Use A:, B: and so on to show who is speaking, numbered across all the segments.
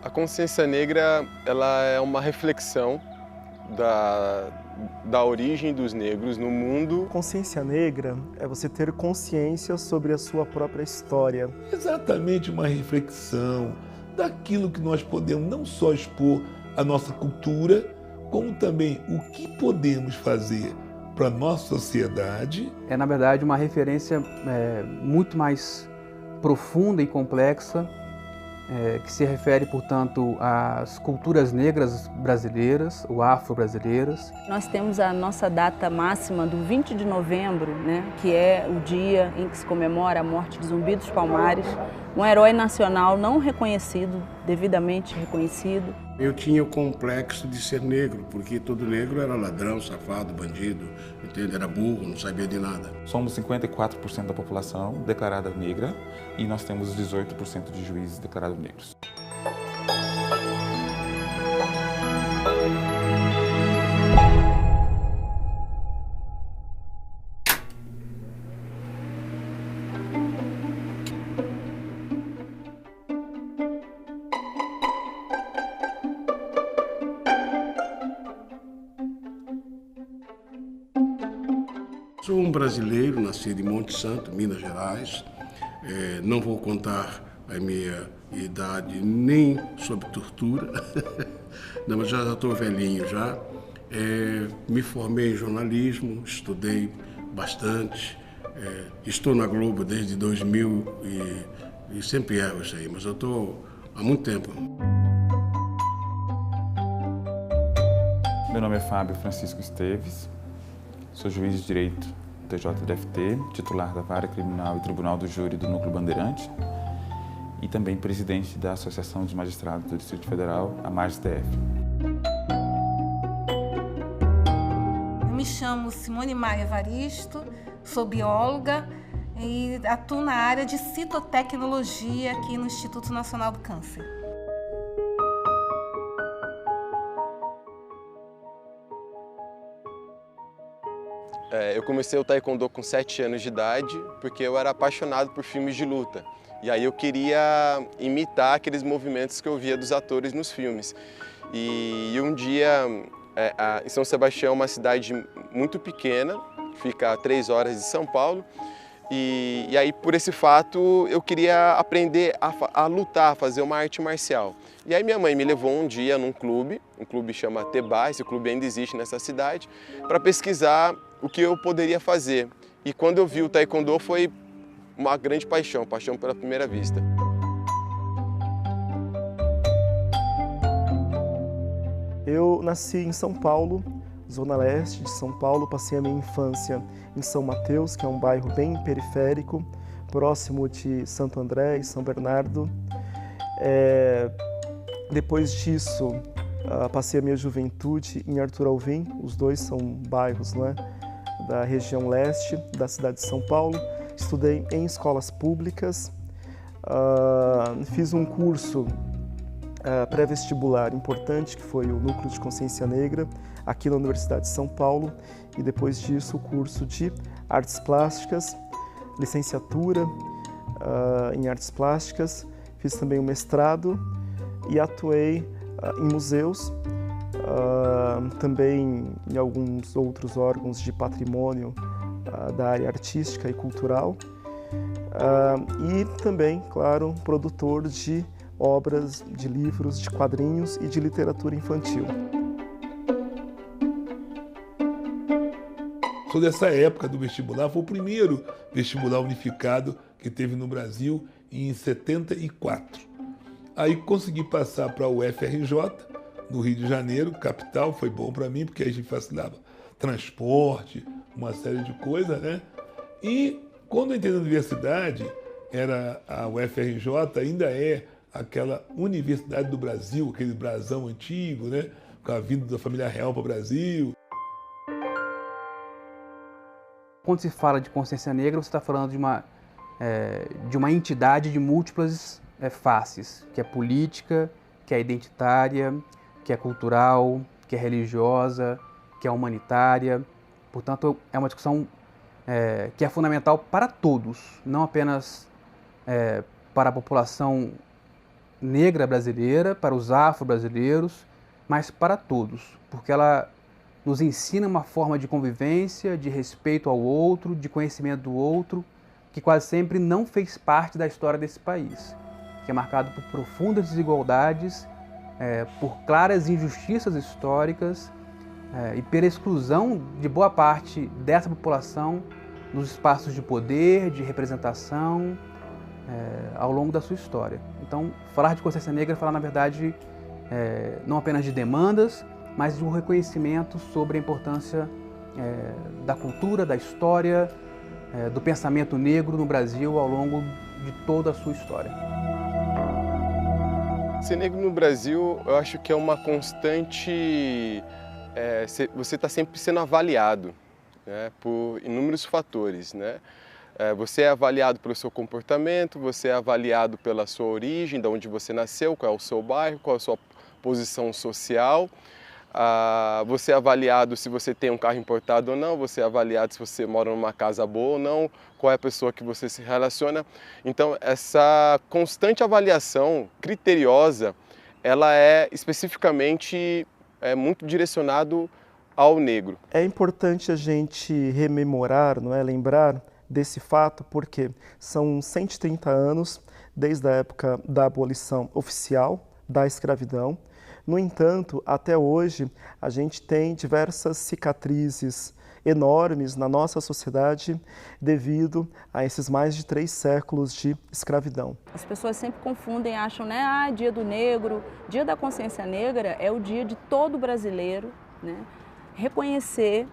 A: A consciência negra, ela é uma reflexão da origem dos negros no mundo.
B: Consciência negra é você ter consciência sobre a sua própria história.
C: Exatamente uma reflexão daquilo que nós podemos não só expor a nossa cultura, como também o que podemos fazer para a nossa sociedade.
D: É, na verdade, uma referência muito mais profunda e complexa, que se refere, portanto, às culturas negras brasileiras, ou afro-brasileiras.
E: Nós temos a nossa data máxima do 20 de novembro, né, que é o dia em que se comemora a morte de Zumbi dos Palmares, um herói nacional não reconhecido, devidamente reconhecido.
F: Eu tinha o complexo de ser negro, porque todo negro era ladrão, safado, bandido, entende? Era burro, não sabia de nada.
G: Somos 54% da população declarada negra e nós temos 18% de juízes declarados negros.
F: Sou um brasileiro, nascido em Monte Santo, Minas Gerais. Não vou contar a minha idade nem sob tortura, não, mas já estou velhinho já. Me formei em jornalismo, estudei bastante. Estou na Globo desde 2000 e sempre erro isso aí, mas eu estou há muito tempo.
G: Meu nome é Fábio Francisco Esteves, sou juiz de direito do TJDFT, titular da Vara Criminal e Tribunal do Júri do Núcleo Bandeirante e também presidente da Associação dos Magistrados do Distrito Federal, a MAGIS-DF.
H: Eu me chamo Simone Maia Evaristo, sou bióloga e atuo na área de citotecnologia aqui no Instituto Nacional do Câncer.
A: Eu comecei o taekwondo com 7 anos de idade, porque eu era apaixonado por filmes de luta. E aí eu queria imitar aqueles movimentos que eu via dos atores nos filmes. E um dia, em São Sebastião, uma cidade muito pequena, fica a 3 horas de São Paulo, e aí por esse fato eu queria aprender a lutar, a fazer uma arte marcial. E aí minha mãe me levou um dia num clube, um clube chama Tebá, esse clube ainda existe nessa cidade, para pesquisar o que eu poderia fazer. E quando eu vi o taekwondo foi uma grande paixão, paixão pela primeira vista.
B: Eu nasci em São Paulo, zona leste de São Paulo, passei a minha infância em São Mateus, que é um bairro bem periférico, próximo de Santo André e São Bernardo. Depois disso, passei a minha juventude em Arthur Alvim, os dois são bairros, não é, da região leste da cidade de São Paulo. Estudei em escolas públicas, fiz um curso pré-vestibular importante, que foi o Núcleo de Consciência Negra, aqui na Universidade de São Paulo, e depois disso o curso de Artes Plásticas, licenciatura em Artes Plásticas, fiz também um mestrado e atuei em museus, também em alguns outros órgãos de patrimônio da área artística e cultural, e também, claro, produtor de obras, de livros, de quadrinhos e de literatura infantil.
C: Sou dessa época do vestibular, foi o primeiro vestibular unificado que teve no Brasil em 74. Aí consegui passar para o UFRJ, no Rio de Janeiro, capital, foi bom para mim, porque a gente facilitava transporte, uma série de coisas, né? E quando eu entrei na universidade, era a UFRJ, ainda é aquela Universidade do Brasil, aquele brasão antigo, né? Com a vinda da família real para o Brasil.
D: Quando se fala de consciência negra, você está falando de uma entidade de múltiplas faces, que é política, que é identitária, que é cultural, que é religiosa, que é humanitária. Portanto, é uma discussão que é fundamental para todos, não apenas para a população negra brasileira, para os afro-brasileiros, mas para todos, porque ela nos ensina uma forma de convivência, de respeito ao outro, de conhecimento do outro, que quase sempre não fez parte da história desse país, que é marcado por profundas desigualdades, por claras injustiças históricas e pela exclusão de boa parte dessa população nos espaços de poder, de representação, ao longo da sua história. Então, falar de consciência negra é falar, na verdade, não apenas de demandas, mas de um reconhecimento sobre a importância da cultura, da história, do pensamento negro no Brasil ao longo de toda a sua história.
A: Ser negro no Brasil, eu acho que é uma constante... você está sempre sendo avaliado, né, por inúmeros fatores, né? Você é avaliado pelo seu comportamento, você é avaliado pela sua origem, de onde você nasceu, qual é o seu bairro, qual é a sua posição social. Você é avaliado se você tem um carro importado ou não, você é avaliado se você mora numa casa boa ou não, qual é a pessoa que você se relaciona. Então, essa constante avaliação criteriosa, ela é especificamente muito direcionado ao negro.
B: É importante a gente rememorar, não é, lembrar desse fato, porque são 130 anos desde a época da abolição oficial da escravidão. No entanto, até hoje, a gente tem diversas cicatrizes enormes na nossa sociedade devido a esses mais de 3 séculos de escravidão.
E: As pessoas sempre confundem, acham, né, dia do negro, dia da consciência negra é o dia de todo brasileiro, né, reconhecer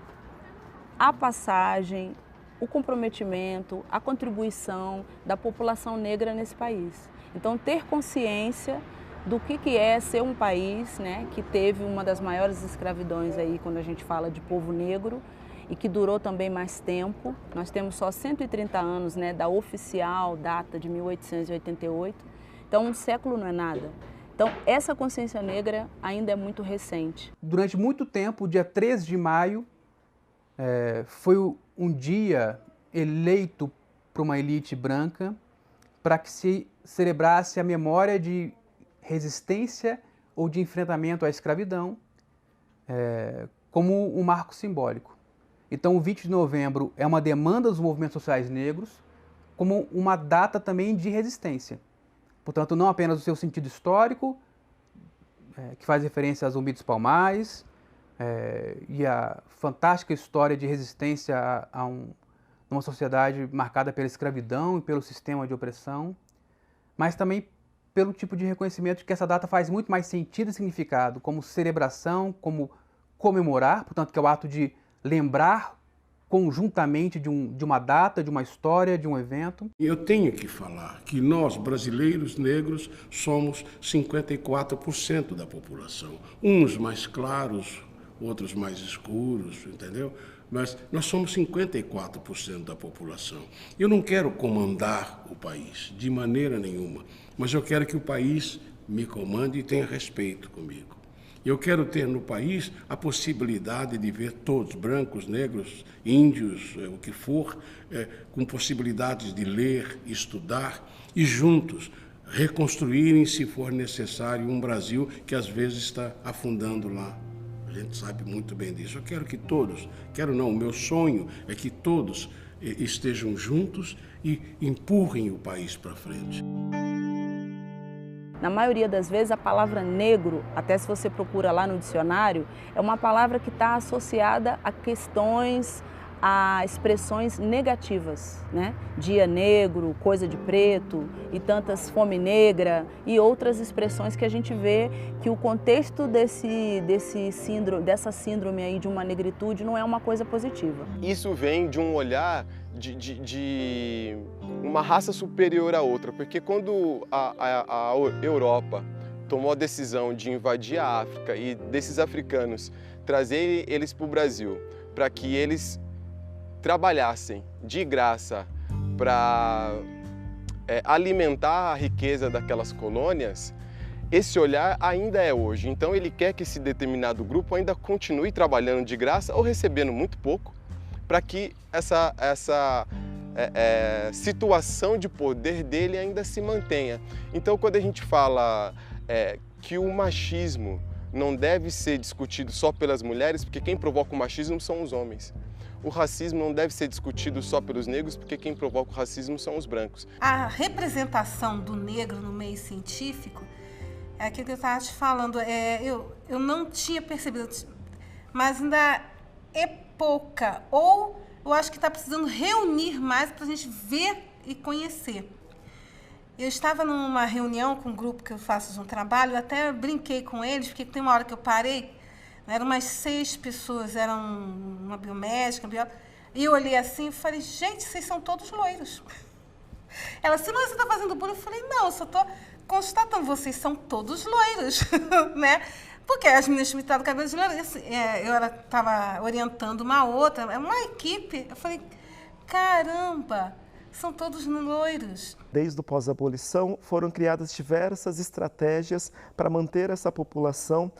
E: a passagem, o comprometimento, a contribuição da população negra nesse país. Então, ter consciência do que é ser um país, né, que teve uma das maiores escravidões aí, quando a gente fala de povo negro, e que durou também mais tempo. Nós temos só 130 anos, né, da oficial data de 1888, então um século não é nada. Então, essa consciência negra ainda é muito recente.
D: Durante muito tempo, o dia 13 de maio, foi um dia eleito por uma elite branca para que se celebrasse a memória de resistência ou de enfrentamento à escravidão como um marco simbólico. Então, o 20 de novembro é uma demanda dos movimentos sociais negros como uma data também de resistência. Portanto, não apenas o seu sentido histórico, que faz referência a Zumbi dos Palmares, e a fantástica história de resistência a uma sociedade marcada pela escravidão e pelo sistema de opressão, mas também pelo tipo de reconhecimento de que essa data faz muito mais sentido e significado como celebração, como comemorar, portanto, que é o ato de lembrar conjuntamente de uma data, de uma história, de um evento.
F: Eu tenho que falar que nós, brasileiros negros, somos 54% da população. Uns mais claros, outros mais escuros, entendeu? Mas nós somos 54% da população. Eu não quero comandar o país, de maneira nenhuma, mas eu quero que o país me comande e tenha respeito comigo. Eu quero ter no país a possibilidade de ver todos, brancos, negros, índios, o que for, com possibilidades de ler, estudar e juntos reconstruírem, se for necessário, um Brasil que às vezes está afundando lá. A gente sabe muito bem disso. Eu quero que todos, o meu sonho é que todos estejam juntos e empurrem o país para frente.
E: Na maioria das vezes, a palavra negro, até se você procura lá no dicionário, é uma palavra que está associada a questões, a expressões negativas, né? Dia negro, coisa de preto e tantas fome negra e outras expressões que a gente vê que o contexto dessa síndrome aí de uma negritude não é uma coisa positiva.
A: Isso vem de um olhar de uma raça superior à outra, porque quando a Europa tomou a decisão de invadir a África e desses africanos trazer eles para o Brasil, para que eles trabalhassem de graça para alimentar a riqueza daquelas colônias, esse olhar ainda é hoje. Então ele quer que esse determinado grupo ainda continue trabalhando de graça ou recebendo muito pouco, para que situação de poder dele ainda se mantenha. Então, quando a gente fala que o machismo não deve ser discutido só pelas mulheres, porque quem provoca o machismo são os homens. O racismo não deve ser discutido só pelos negros, porque quem provoca o racismo são os brancos.
H: A representação do negro no meio científico é aquilo que eu estava te falando. Eu não tinha percebido, mas ainda é pouca. Ou eu acho que está precisando reunir mais para a gente ver e conhecer. Eu estava numa reunião com um grupo que eu faço de um trabalho, eu até brinquei com eles, porque tem uma hora que eu parei, eram umas 6 pessoas, eram uma biomédica, e eu olhei assim e falei, gente, vocês são todos loiros. Ela disse, mas você está fazendo bullying? Eu falei, não, eu só estou constatando, vocês são todos loiros, né? Porque as meninas me trataram cabelo de loiro, eu estava orientando uma outra, uma equipe, eu falei, caramba, são todos loiros.
B: Desde o pós-abolição, foram criadas diversas estratégias para manter essa população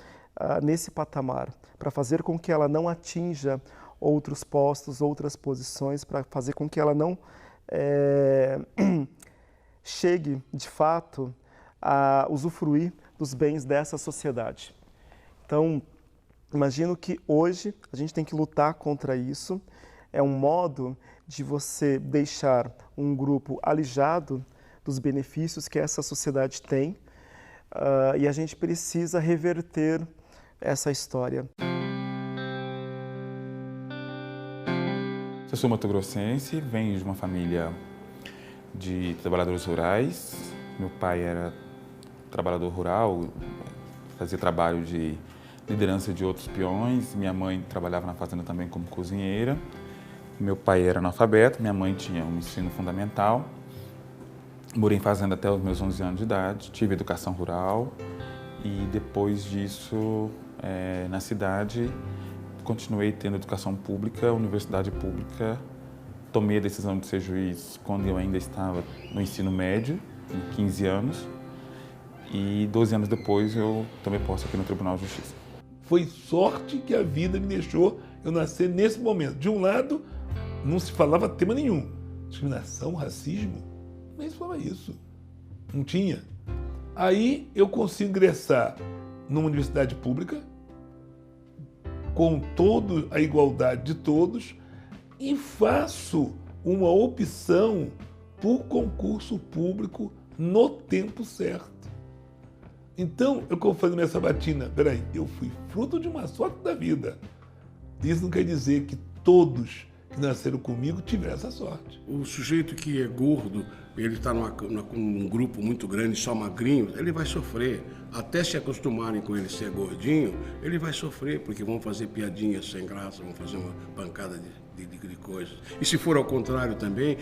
B: nesse patamar, para fazer com que ela não atinja outros postos, outras posições, para fazer com que ela não chegue, de fato, a usufruir dos bens dessa sociedade. Então, imagino que hoje a gente tem que lutar contra isso. É um modo de você deixar um grupo alijado dos benefícios que essa sociedade tem, e a gente precisa reverter essa história.
G: Eu sou mato-grossense, venho de uma família de trabalhadores rurais. Meu pai era trabalhador rural, fazia trabalho de liderança de outros peões. Minha mãe trabalhava na fazenda também como cozinheira. Meu pai era analfabeto, minha mãe tinha um ensino fundamental. Morei em fazenda até os meus 11 anos de idade, tive educação rural e depois disso, na cidade, continuei tendo educação pública, universidade pública. Tomei a decisão de ser juiz quando eu ainda estava no ensino médio, com 15 anos, e 12 anos depois eu tomei posse aqui no Tribunal de Justiça.
C: Foi sorte que a vida me deixou eu nascer nesse momento. De um lado, não se falava tema nenhum. Discriminação, racismo, nem se falava isso. Não tinha. Aí eu consigo ingressar numa universidade pública, com toda a igualdade de todos, e faço uma opção por concurso público no tempo certo. Então, eu vou fazer minha sabatina. Peraí, eu fui fruto de uma sorte da vida. Isso não quer dizer que todos que nasceram comigo tiveram essa sorte.
F: O sujeito que é gordo, ele está com um grupo muito grande, só magrinho, ele vai sofrer. Até se acostumarem com ele ser gordinho, ele vai sofrer, porque vão fazer piadinhas sem graça, vão fazer uma pancada de coisas. E se for ao contrário também,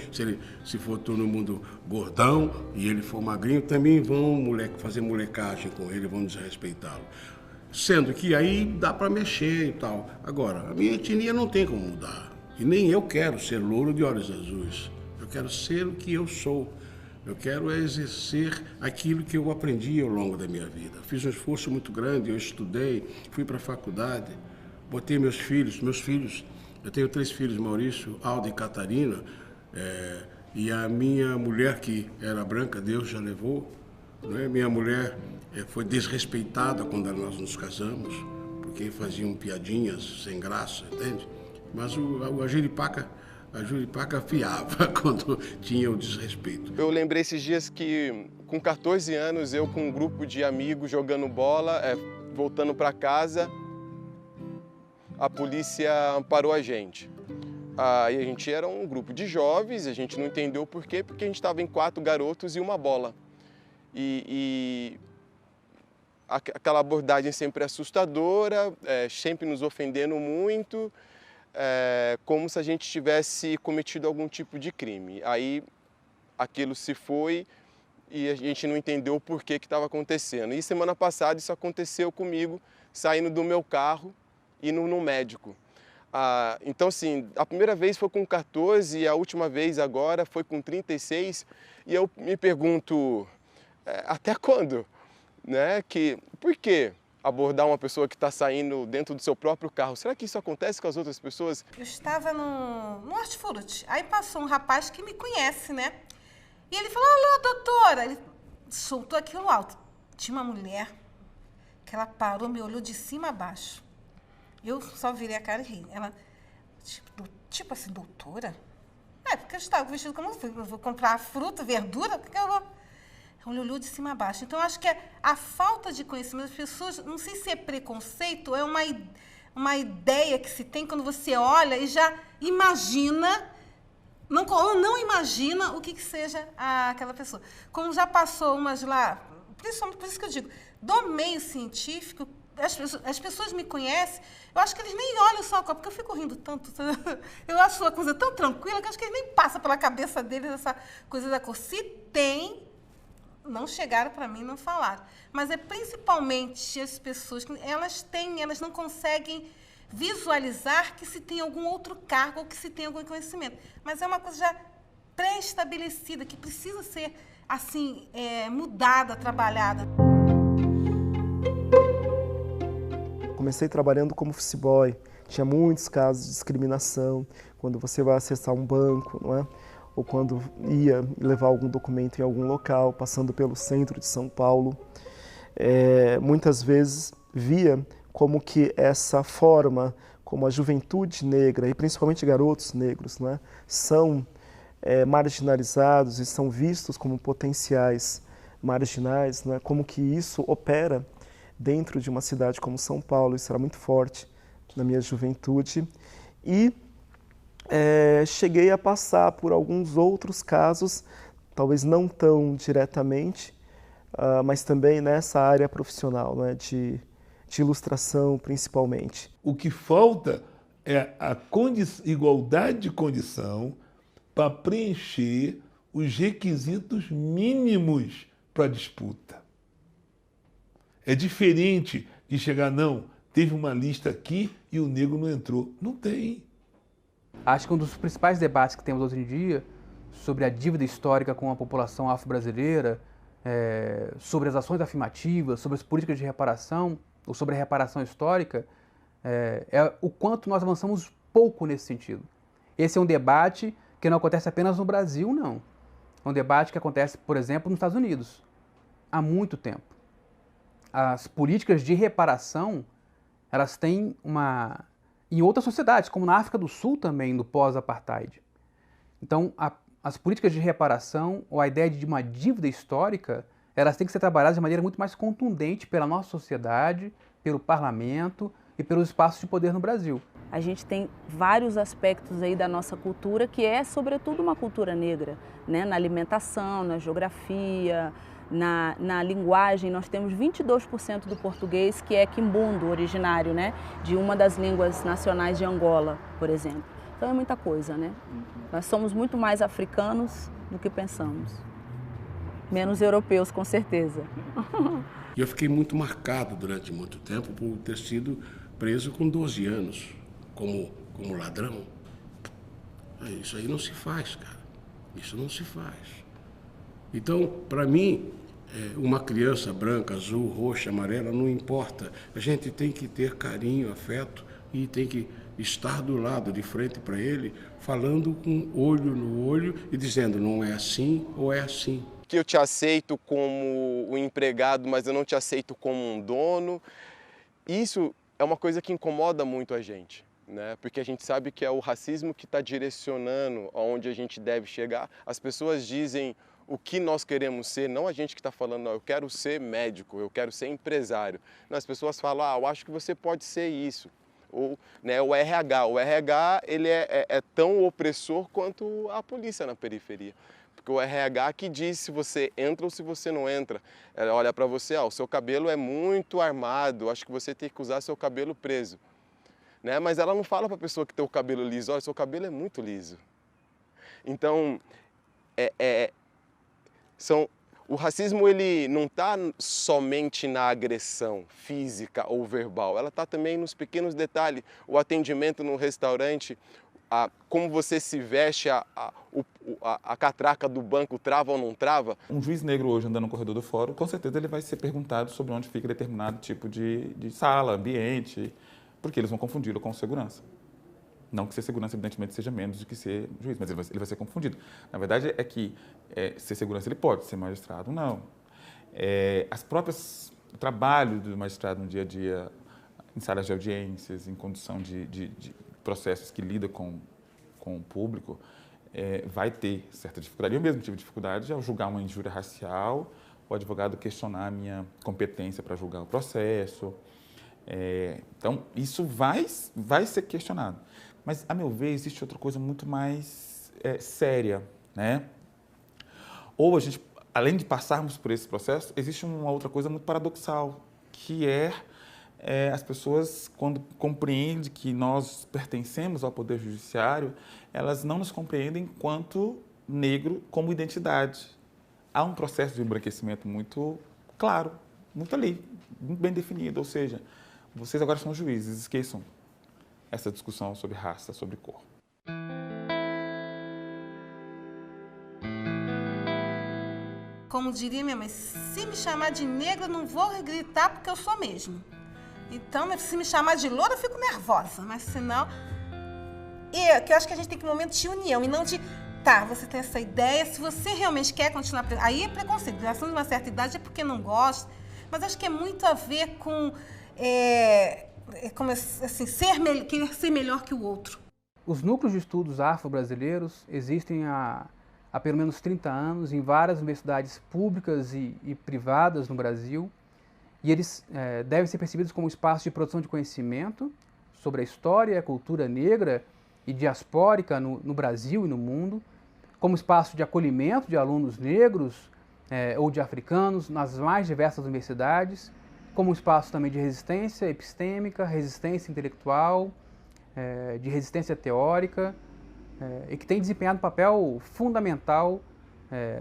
F: se for todo mundo gordão e ele for magrinho, também vão fazer molecagem com ele, vão desrespeitá-lo. Sendo que aí dá para mexer e tal. Agora, a minha etnia não tem como mudar. E nem eu quero ser louro de olhos azuis. Eu quero ser o que eu sou. Eu quero exercer aquilo que eu aprendi ao longo da minha vida. Fiz um esforço muito grande, eu estudei, fui para a faculdade, botei meus filhos, eu tenho 3 filhos, Maurício, Alda e Catarina, e a minha mulher, que era branca, Deus já levou, né? Minha mulher foi desrespeitada quando nós nos casamos, porque faziam piadinhas sem graça, entende? Mas a Juripaca afiava quando tinha o desrespeito.
A: Eu lembrei esses dias que, com 14 anos, eu com um grupo de amigos jogando bola, voltando para casa, a polícia parou a gente. E a gente era um grupo de jovens, a gente não entendeu por quê, porque a gente estava em 4 garotos e uma bola. E aquela abordagem sempre assustadora, sempre nos ofendendo muito, como se a gente tivesse cometido algum tipo de crime. Aí aquilo se foi e a gente não entendeu o porquê que estava acontecendo. E semana passada isso aconteceu comigo, saindo do meu carro, indo no médico. Então, assim, a primeira vez foi com 14 e a última vez agora foi com 36. E eu me pergunto, até quando? Né? Por quê? abordar uma pessoa que está saindo dentro do seu próprio carro. Será que isso acontece com as outras pessoas?
H: Eu estava no hortifruti, aí passou um rapaz que me conhece, né? E ele falou, alô, doutora. Ele soltou aquilo alto. Tinha uma mulher que ela parou, me olhou de cima a baixo. Eu só virei a cara e ri. Ela, tipo assim, doutora? Porque eu estava vestido como eu vou comprar fruta, verdura, porque eu vou... Ela olhou de cima a baixo. Então, acho que a falta de conhecimento das pessoas, não sei se é preconceito, é uma ideia que se tem quando você olha e já imagina, não imagina o que seja aquela pessoa. Como já passou umas lá, principalmente por isso que eu digo, do meio científico, as pessoas me conhecem, eu acho que eles nem olham só a cor, porque eu fico rindo tanto. Eu acho uma coisa tão tranquila que eu acho que eles nem passam pela cabeça deles essa coisa da cor. Se tem, não chegaram para mim, não falaram. Mas é principalmente as pessoas que elas não conseguem visualizar que se tem algum outro cargo ou que se tem algum conhecimento. Mas é uma coisa já pré-estabelecida, que precisa ser, assim, mudada, trabalhada.
B: Comecei trabalhando como office boy, tinha muitos casos de discriminação, quando você vai acessar um banco, não é? Ou quando ia levar algum documento em algum local, passando pelo centro de São Paulo. Muitas vezes via como que essa forma, como a juventude negra, e principalmente garotos negros, não é? São marginalizados e são vistos como potenciais marginais, não é? Como que isso opera dentro de uma cidade como São Paulo. Isso era muito forte na minha juventude. E cheguei a passar por alguns outros casos, talvez não tão diretamente, mas também nessa área profissional, né, de ilustração principalmente.
C: O que falta é a igualdade de condição para preencher os requisitos mínimos para a disputa. É diferente de chegar, não, teve uma lista aqui e o negro não entrou. Não tem.
D: Acho que um dos principais debates que temos hoje em dia sobre a dívida histórica com a população afro-brasileira, sobre as ações afirmativas, sobre as políticas de reparação, ou sobre a reparação histórica, é o quanto nós avançamos pouco nesse sentido. Esse é um debate que não acontece apenas no Brasil, não. É um debate que acontece, por exemplo, nos Estados Unidos, há muito tempo. As políticas de reparação, elas têm em outras sociedades, como na África do Sul também, no pós-apartheid. Então, as políticas de reparação, ou a ideia de uma dívida histórica, elas têm que ser trabalhadas de maneira muito mais contundente pela nossa sociedade, pelo parlamento e pelos espaços de poder no Brasil.
E: A gente tem vários aspectos aí da nossa cultura que é, sobretudo, uma cultura negra, né? Na alimentação, na geografia, na linguagem. Nós temos 22% do português que é quimbundo, originário, né? De uma das línguas nacionais de Angola, por exemplo. Então é muita coisa, né? Nós somos muito mais africanos do que pensamos. Menos europeus, com certeza.
F: E eu fiquei muito marcado durante muito tempo por ter sido preso com 12 anos, como ladrão. Isso aí não se faz, cara. Isso não se faz. Então, para mim, uma criança branca, azul, roxa, amarela, não importa. A gente tem que ter carinho, afeto e tem que estar do lado, de frente para ele, falando com olho no olho e dizendo não é assim ou é assim.
A: Que eu te aceito como um empregado, mas eu não te aceito como um dono. Isso é uma coisa que incomoda muito a gente, né? Porque a gente sabe que é o racismo que está direcionando aonde a gente deve chegar. As pessoas dizem o que nós queremos ser, não a gente que está falando, não, eu quero ser médico, eu quero ser empresário. Não, as pessoas falam, eu acho que você pode ser isso. Ou, né, o RH. O RH ele é tão opressor quanto a polícia na periferia. Porque o RH que diz se você entra ou se você não entra. Ela olha para você, o seu cabelo é muito armado, acho que você tem que usar seu cabelo preso. Né? Mas ela não fala para a pessoa que tem o cabelo liso, olha, seu cabelo é muito liso. Então, o racismo ele não está somente na agressão física ou verbal, ela está também nos pequenos detalhes. O atendimento no restaurante, como você se veste, a catraca do banco trava ou não trava.
G: Um juiz negro hoje andando no corredor do fórum, com certeza ele vai ser perguntado sobre onde fica determinado tipo de sala, ambiente, porque eles vão confundi-lo com segurança. Não que ser segurança, evidentemente, seja menos do que ser juiz, mas ele vai ser confundido. Na verdade, é que ser segurança ele pode, ser magistrado não. O trabalho do magistrado no dia a dia, em salas de audiências, em condução de processos que lidam com o público, vai ter certa dificuldade. Eu mesmo tive dificuldade ao julgar uma injúria racial, o advogado questionar a minha competência para julgar o processo. Então, isso vai ser questionado. Mas, a meu ver, existe outra coisa muito mais séria, né? Ou a gente, além de passarmos por esse processo, existe uma outra coisa muito paradoxal, que as pessoas, quando compreendem que nós pertencemos ao Poder Judiciário, elas não nos compreendem enquanto negro como identidade. Há um processo de embranquecimento muito claro, muito ali, muito bem definido, ou seja, vocês agora são juízes, esqueçam essa discussão sobre raça, sobre cor.
H: Como diria minha mãe, se me chamar de negra, eu não vou gritar porque eu sou mesmo. Então, se me chamar de loura, eu fico nervosa. Mas senão... que eu acho que a gente tem que ter um momento de união e não de... Tá, você tem essa ideia, se você realmente quer continuar... Aí é preconceito. Já são de uma certa idade é porque não gosta. Mas acho que é muito a ver com... como assim, querer ser melhor que o outro.
D: Os núcleos de estudos afro-brasileiros existem há pelo menos 30 anos em várias universidades públicas e privadas no Brasil, e eles devem ser percebidos como espaço de produção de conhecimento sobre a história e a cultura negra e diaspórica no Brasil e no mundo, como espaço de acolhimento de alunos negros ou de africanos nas mais diversas universidades, como um espaço também de resistência epistêmica, resistência intelectual, de resistência teórica, e que tem desempenhado um papel fundamental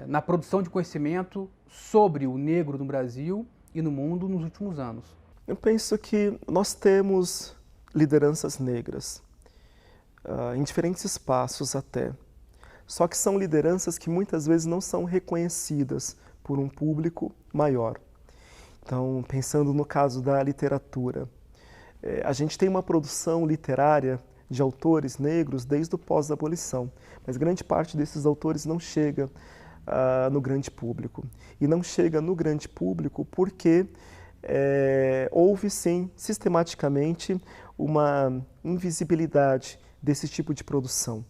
D: na produção de conhecimento sobre o negro no Brasil e no mundo nos últimos anos.
B: Eu penso que nós temos lideranças negras, em diferentes espaços até, só que são lideranças que muitas vezes não são reconhecidas por um público maior. Então, pensando no caso da literatura, a gente tem uma produção literária de autores negros desde o pós-abolição, mas grande parte desses autores não chega no grande público. E não chega no grande público porque houve, sim, sistematicamente, uma invisibilidade desse tipo de produção,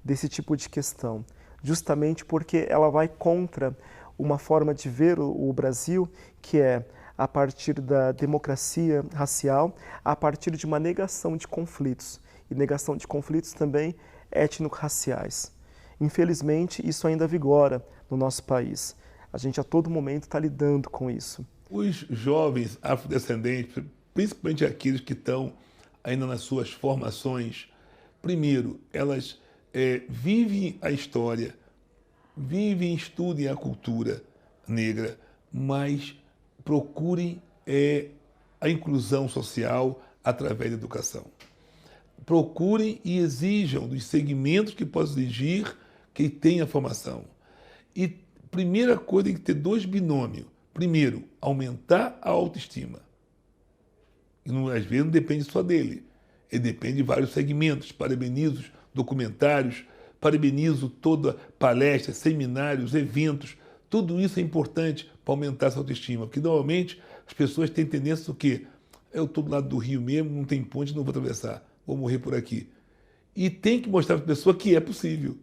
B: desse tipo de questão, justamente porque ela vai contra uma forma de ver o Brasil que é a partir da democracia racial, a partir de uma negação de conflitos, e negação de conflitos também étnico-raciais. Infelizmente, isso ainda vigora no nosso país. A gente a todo momento está lidando com isso.
C: Os jovens afrodescendentes, principalmente aqueles que estão ainda nas suas formações, primeiro, elas vivem a história, vivem e estudem a cultura negra, mas procurem a inclusão social através da educação. Procurem e exijam dos segmentos que possam exigir que tenha formação. E primeira coisa, tem que ter dois binômios. Primeiro, aumentar a autoestima. E às vezes não depende só dele. Ele depende de vários segmentos. Parabenizo documentários, parabenizo toda palestra, seminários, eventos. Tudo isso é importante para aumentar essa autoestima. Porque normalmente as pessoas têm tendência do quê? Eu estou do lado do rio mesmo, não tem ponte, não vou atravessar. Vou morrer por aqui. E tem que mostrar para a pessoa que é possível.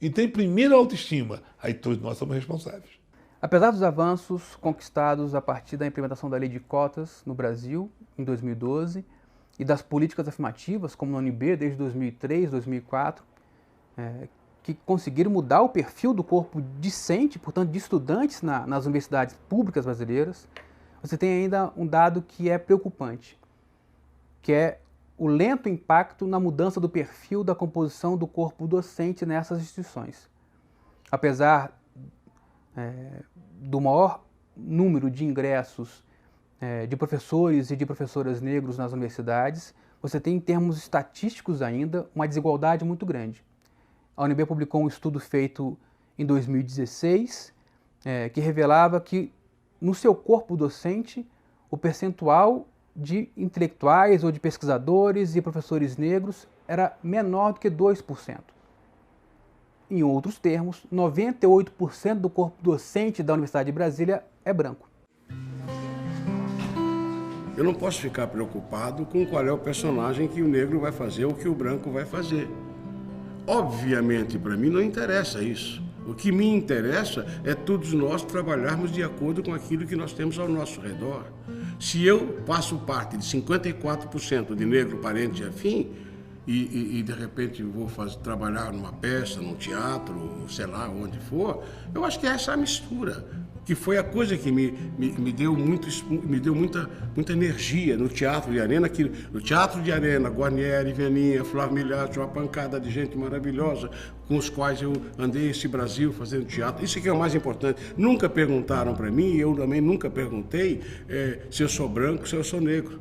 C: Então, primeiro a autoestima, aí todos nós somos responsáveis.
D: Apesar dos avanços conquistados a partir da implementação da lei de cotas no Brasil, em 2012, e das políticas afirmativas, como no UNB desde 2003, 2004, que conseguiram mudar o perfil do corpo discente, portanto, de estudantes nas universidades públicas brasileiras, você tem ainda um dado que é preocupante, que é o lento impacto na mudança do perfil da composição do corpo docente nessas instituições. Apesar do maior número de ingressos de professores e de professoras negros nas universidades, você tem, em termos estatísticos ainda, uma desigualdade muito grande. A UNB publicou um estudo feito em 2016, que revelava que no seu corpo docente, o percentual de intelectuais ou de pesquisadores e professores negros era menor do que 2%. Em outros termos, 98% do corpo docente da Universidade de Brasília é branco.
F: Eu não posso ficar preocupado com qual é o personagem que o negro vai fazer ou que o branco vai fazer. Obviamente, para mim não interessa isso. O que me interessa é todos nós trabalharmos de acordo com aquilo que nós temos ao nosso redor. Se eu faço parte de 54% de negro parente afim e de repente vou trabalhar numa peça, num teatro, sei lá, onde for, eu acho que é essa mistura, que foi a coisa que me deu muita energia no Teatro de Arena. No Teatro de Arena, Guarnieri, Veninha, Flávio Milhazzo, uma pancada de gente maravilhosa com os quais eu andei esse Brasil fazendo teatro. Isso que é o mais importante. Nunca perguntaram para mim, e eu também nunca perguntei se eu sou branco, se eu sou negro.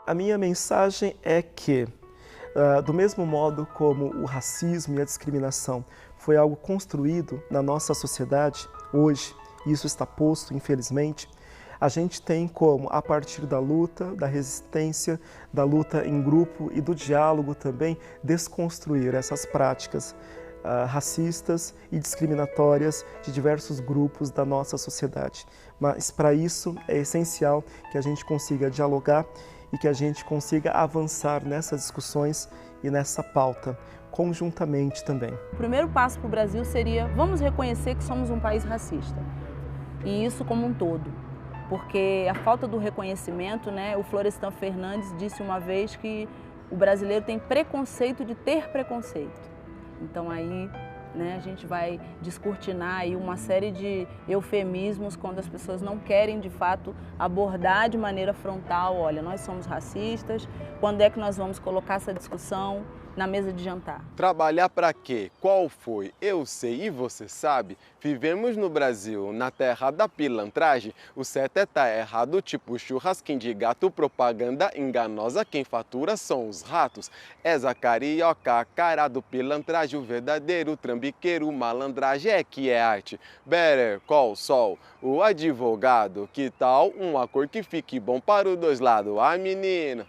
B: A minha mensagem é que, do mesmo modo como o racismo e a discriminação foi algo construído na nossa sociedade, hoje, isso está posto, infelizmente, a gente tem como, a partir da luta, da resistência, da luta em grupo e do diálogo também, desconstruir essas práticas racistas e discriminatórias de diversos grupos da nossa sociedade. Mas para isso é essencial que a gente consiga dialogar e que a gente consiga avançar nessas discussões e nessa pauta, conjuntamente também.
E: O primeiro passo para o Brasil seria, vamos reconhecer que somos um país racista. E isso como um todo. Porque a falta do reconhecimento, né, o Florestan Fernandes disse uma vez que o brasileiro tem preconceito de ter preconceito. Então aí, né, a gente vai descortinar aí uma série de eufemismos quando as pessoas não querem de fato abordar de maneira frontal, olha, nós somos racistas, quando é que nós vamos colocar essa discussão na mesa de jantar?
A: Trabalhar para quê? Qual foi? Eu sei e você sabe. Vivemos no Brasil, na terra da pilantragem. O certo é tá errado, tipo churrasquinho de gato, propaganda enganosa. Quem fatura são os ratos. Essa carioca, cara do pilantragem, o verdadeiro trambiqueiro, malandragem é que é arte. Better Call Saul, o advogado, que tal um acordo que fique bom para os dois lados? Ah, menino,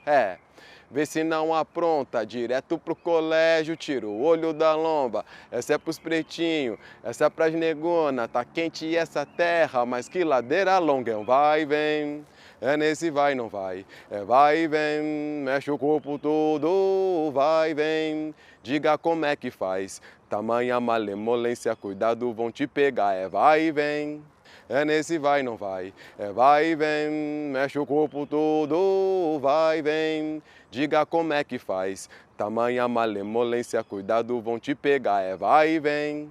A: vê se não apronta, direto pro colégio, tira o olho da lomba. Essa é pros pretinhos, essa é pras negona, tá quente essa terra, mas que ladeira longa, é um vai e vem. É nesse vai não vai, é vai e vem, mexe o corpo todo, vai e vem. Diga como é que faz, tamanha malemolência, cuidado vão te pegar, é vai e vem. É nesse vai não vai, é vai e vem, mexe o corpo todo, vai e vem. Diga como é que faz, tamanha malemolência, cuidado vão te pegar, é vai e vem.